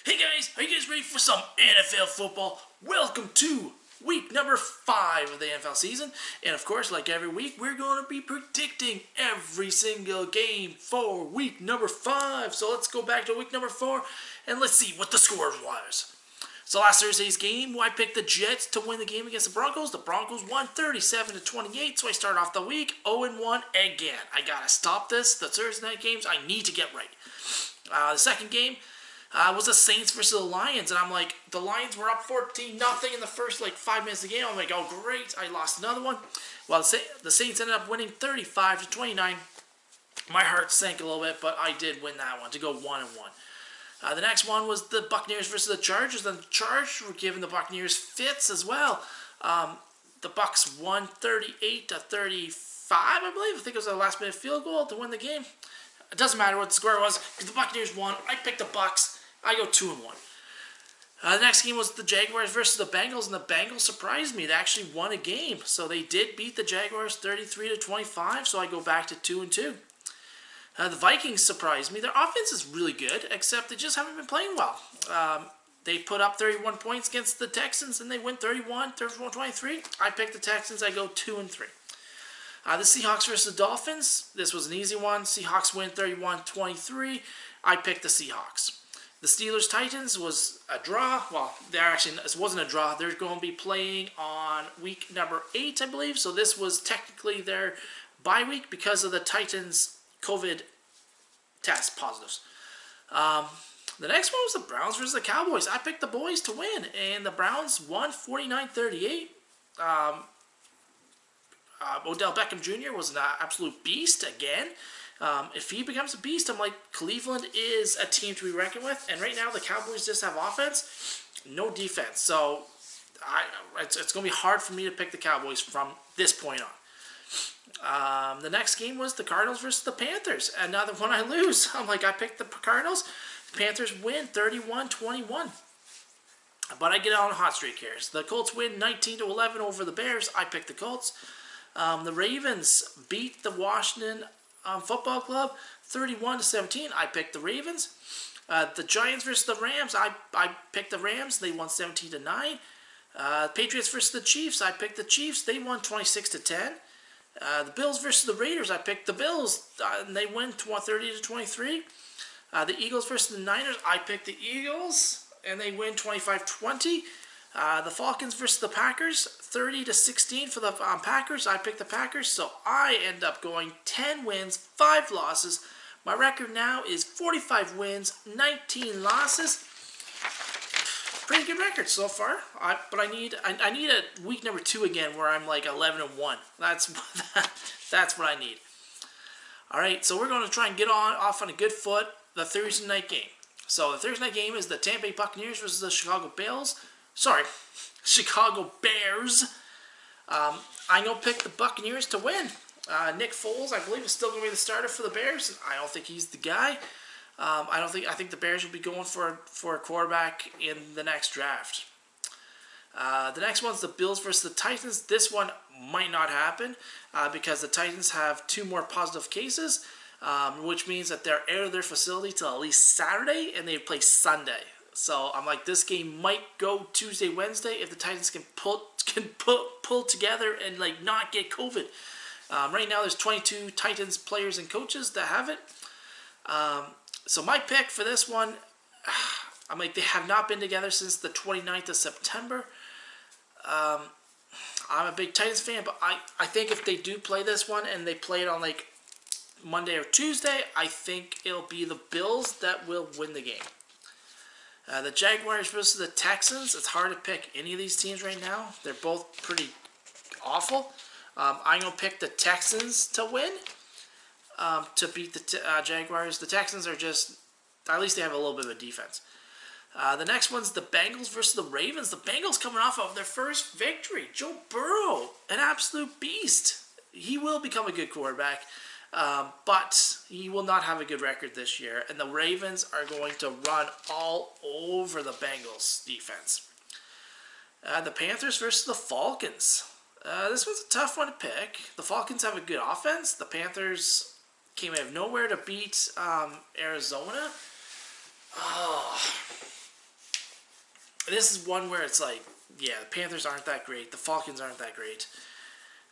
Hey guys, are you guys ready for some NFL football? Welcome to week number 5 of the NFL season. And of course, like every week, we're going to be predicting every single game for week number 5. So let's go back to week number 4 and let's see what the score was. So last Thursday's game, I picked the Jets to win the game against the Broncos. The Broncos won 37-28, so I start off the week 0-1 again. I gotta stop this. The Thursday night games, I need to get right. The second game was the Saints versus the Lions, and I'm like, the Lions were up 14-0 in the first 5 minutes of the game. I'm like, oh great, I lost another one. Well, the Saints ended up winning 35-29. My heart sank a little bit, but I did win that one to go 1-1. The next one was the Buccaneers versus the Chargers. And the Chargers were giving the Buccaneers fits as well. The Bucs won 38-35, I believe. I think it was a last-minute field goal to win the game. It doesn't matter what the score was because the Buccaneers won. I picked the Bucs. I go 2-1. The next game was the Jaguars versus the Bengals, and the Bengals surprised me. They actually won a game, so they did beat the Jaguars 33-25. So I go back to 2-2. The Vikings surprised me. Their offense is really good, except they just haven't been playing well. They put up 31 points against the Texans, and they win 31-23. I picked the Texans. I go 2-3. The Seahawks versus the Dolphins. This was an easy one. Seahawks win 31-23. I picked the Seahawks. The Steelers-Titans was a draw. Well, it wasn't a draw. They're going to be playing on week number 8, I believe. So this was technically their bye week because of the Titans' COVID test positives. The next one was the Browns versus the Cowboys. I picked the boys to win, and the Browns won 49-38. Odell Beckham Jr. was an absolute beast again. If he becomes a beast, I'm like, Cleveland is a team to be reckoned with. And right now, the Cowboys just have offense, no defense. So it's going to be hard for me to pick the Cowboys from this point on. The next game was the Cardinals versus the Panthers. Another one I lose. I'm like, I picked the Cardinals. The Panthers win 31-21. But I get on a hot streak here. So the Colts win 19-11 over the Bears. I picked the Colts. The Ravens beat the Washington Football Club 31-17. I picked the Ravens. The Giants versus the Rams. I picked the Rams. They won 17-9. Patriots versus the Chiefs. I picked the Chiefs. They won 26-10. The Bills versus the Raiders. I picked the Bills. And they win 30-23. The Eagles versus the Niners. I picked the Eagles. And they win 25-20. The Falcons versus the Packers, 30-16 for the Packers. I picked the Packers, so I end up going 10 wins, 5 losses. My record now is 45 wins, 19 losses. Pretty good record so far. But I need a week number 2 again where I'm like 11-1. That's what I need. All right, so we're going to try and get off on a good foot. The Thursday night game. So the Thursday night game is the Tampa Bay Buccaneers versus the Chicago Bears. I'm going to pick the Buccaneers to win. Nick Foles, I believe, is still going to be the starter for the Bears. I don't think he's the guy. I think the Bears will be going for a quarterback in the next draft. The next one's the Bills versus the Titans. This one might not happen because the Titans have 2 more positive cases, which means that they're out of their facility till at least Saturday, and they play Sunday. So I'm like, this game might go Tuesday, Wednesday if the Titans can pull together and not get COVID. Right now, there's 22 Titans players and coaches that have it. So my pick for this one, I'm like, they have not been together since the 29th of September. I'm a big Titans fan, but I think if they do play this one and they play it on Monday or Tuesday, I think it'll be the Bills that will win the game. The Jaguars versus the Texans. It's hard to pick any of these teams right now. They're both pretty awful. I'm going to pick the Texans to win, to beat the Jaguars. The Texans are just, at least they have a little bit of a defense. The next one's the Bengals versus the Ravens. The Bengals coming off of their first victory. Joe Burrow, an absolute beast. He will become a good quarterback. But he will not have a good record this year. And the Ravens are going to run all over the Bengals defense. The Panthers versus the Falcons. This was a tough one to pick. The Falcons have a good offense. The Panthers came out of nowhere to beat Arizona. this is one where it's like, yeah, the Panthers aren't that great. The Falcons aren't that great.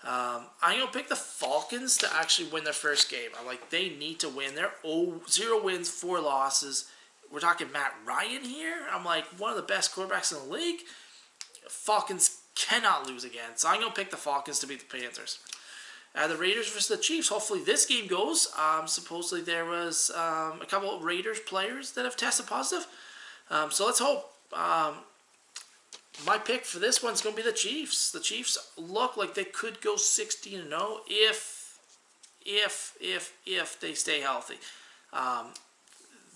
I'm going to pick the Falcons to actually win their first game. I'm like, they need to win. They're 0 wins, 4 losses. We're talking Matt Ryan here. I'm like, one of the best quarterbacks in the league. Falcons cannot lose again. So I'm going to pick the Falcons to beat the Panthers. The Raiders versus the Chiefs. Hopefully this game goes. Supposedly there was a couple of Raiders players that have tested positive. So let's hope. My pick for this one's going to be the Chiefs. The Chiefs look like they could go 16-0 if they stay healthy.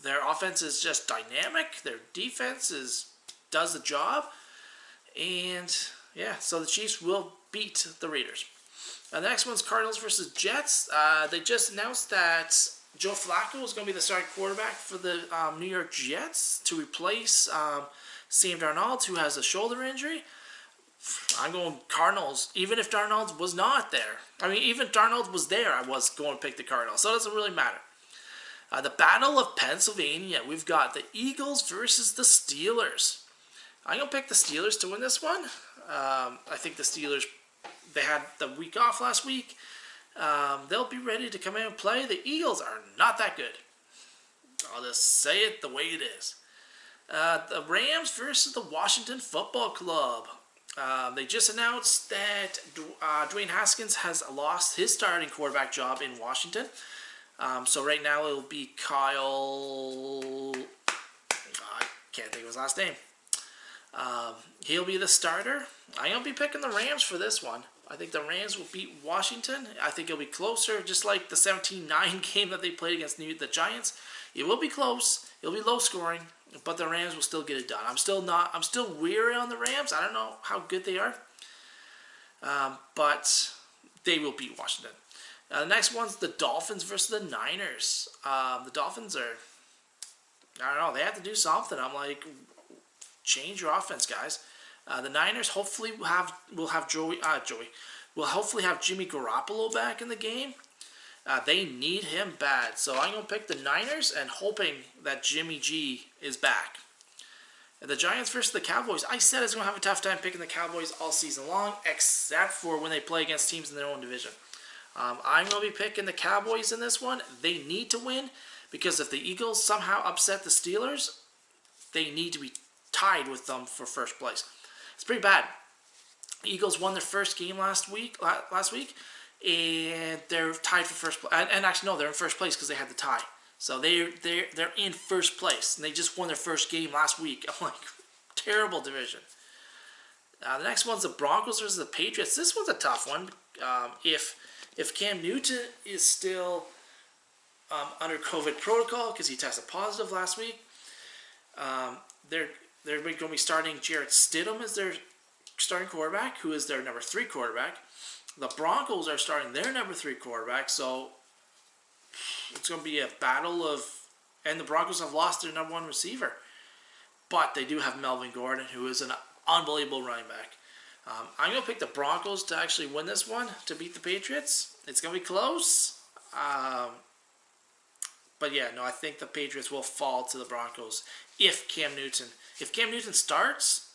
Their offense is just dynamic. Their defense does the job. And yeah, so the Chiefs will beat the Raiders. The next one's Cardinals versus Jets. They just announced that Joe Flacco is going to be the starting quarterback for the New York Jets to replace Sam Darnold, who has a shoulder injury. I'm going Cardinals, even if Darnold was not there. I mean, even if Darnold was there, I was going to pick the Cardinals. So it doesn't really matter. The Battle of Pennsylvania. We've got the Eagles versus the Steelers. I'm going to pick the Steelers to win this one. I think the Steelers, they had the week off last week. They'll be ready to come in and play. The Eagles are not that good. I'll just say it the way it is. The Rams versus the Washington Football Club. They just announced that Dwayne Haskins has lost his starting quarterback job in Washington. So right now it'll be Kyle... I can't think of his last name. He'll be the starter. I'm going to be picking the Rams for this one. I think the Rams will beat Washington. I think it'll be closer, just like the 17-9 game that they played against the Giants. It will be close. It'll be low scoring, but the Rams will still get it done. I'm still weary on the Rams. I don't know how good they are, but they will beat Washington. The next one's the Dolphins versus the Niners. The Dolphins are, I don't know, they have to do something. I'm like, change your offense, guys. The Niners hopefully will hopefully have Jimmy Garoppolo back in the game. They need him bad. So I'm going to pick the Niners and hoping that Jimmy G is back. And the Giants versus the Cowboys. I said I was going to have a tough time picking the Cowboys all season long, except for when they play against teams in their own division. I'm going to be picking the Cowboys in this one. They need to win because if the Eagles somehow upset the Steelers, they need to be tied with them for first place. It's pretty bad. The Eagles won their first game last week, and they're tied for first place. And actually, no, they're in first place because they had the tie. So they're in first place, and they just won their first game last week. I'm like, terrible division. The next one's the Broncos versus the Patriots. This one's a tough one. If Cam Newton is still under COVID protocol because he tested positive last week, they're going to be starting Jarrett Stidham as their starting quarterback, who is their number 3 quarterback. The Broncos are starting their number 3 quarterback, so it's going to be a battle of... And the Broncos have lost their number 1 receiver. But they do have Melvin Gordon, who is an unbelievable running back. I'm going to pick the Broncos to actually win this one, to beat the Patriots. It's going to be close. But yeah, no, I think the Patriots will fall to the Broncos if Cam Newton starts,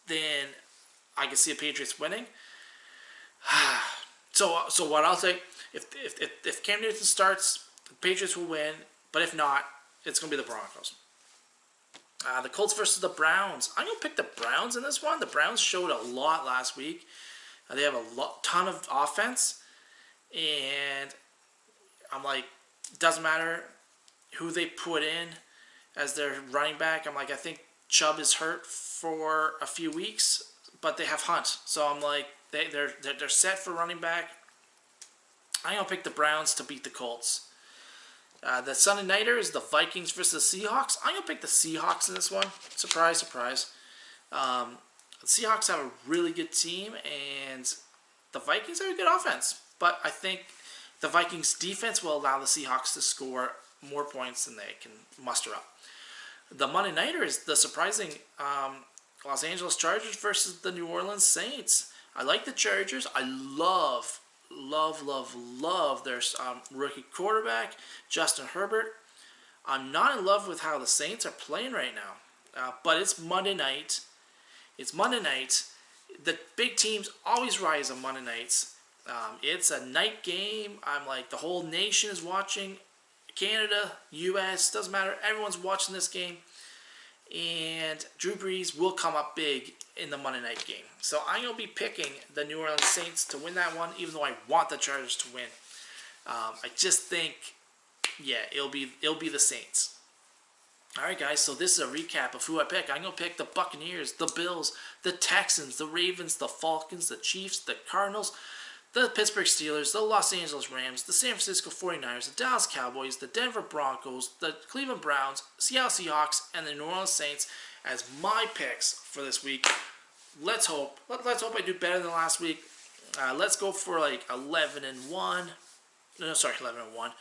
then I can see the Patriots winning. So what I'll say, if Cam Newton starts, the Patriots will win. But if not, it's going to be the Broncos. The Colts versus the Browns. I'm going to pick the Browns in this one. The Browns showed a lot last week. They have a ton of offense. And I'm like, it doesn't matter who they put in as their running back. I'm like, I think Chubb is hurt for a few weeks, but they have Hunt. So I'm like, they're set for running back. I'm going to pick the Browns to beat the Colts. The Sunday nighter is the Vikings versus the Seahawks. I'm going to pick the Seahawks in this one. Surprise, surprise. The Seahawks have a really good team, and the Vikings have a good offense. But I think the Vikings defense will allow the Seahawks to score more points than they can muster up. The Monday nighter is the surprising Los Angeles Chargers versus the New Orleans Saints. I like the Chargers. I love their rookie quarterback, Justin Herbert. I'm not in love with how the Saints are playing right now. but it's Monday night. It's Monday night. The big teams always rise on Monday nights. It's a night game. I'm like, the whole nation is watching. Canada, U.S., doesn't matter. Everyone's watching this game. And Drew Brees will come up big in the Monday night game. So I'm going to be picking the New Orleans Saints to win that one, even though I want the Chargers to win. I just think, yeah, it'll be the Saints. All right, guys, so this is a recap of who I pick. I'm going to pick the Buccaneers, the Bills, the Texans, the Ravens, the Falcons, the Chiefs, the Cardinals, the Pittsburgh Steelers, the Los Angeles Rams, the San Francisco 49ers, the Dallas Cowboys, the Denver Broncos, the Cleveland Browns, Seattle Seahawks, and the New Orleans Saints as my picks for this week. Let's hope I do better than last week. Let's go for like 11-1. No, sorry, 11-1.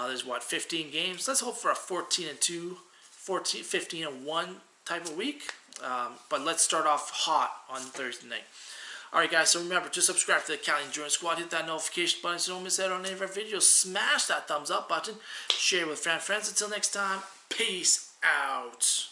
There's 15 games. Let's hope for a 14-2, 15-1 type of week. But let's start off hot on Thursday night. Alright, guys, so remember to subscribe to the Cali Endurance Squad. Hit that notification button so you don't miss out on any of our videos. Smash that thumbs up button. Share with friends. Until next time, peace out.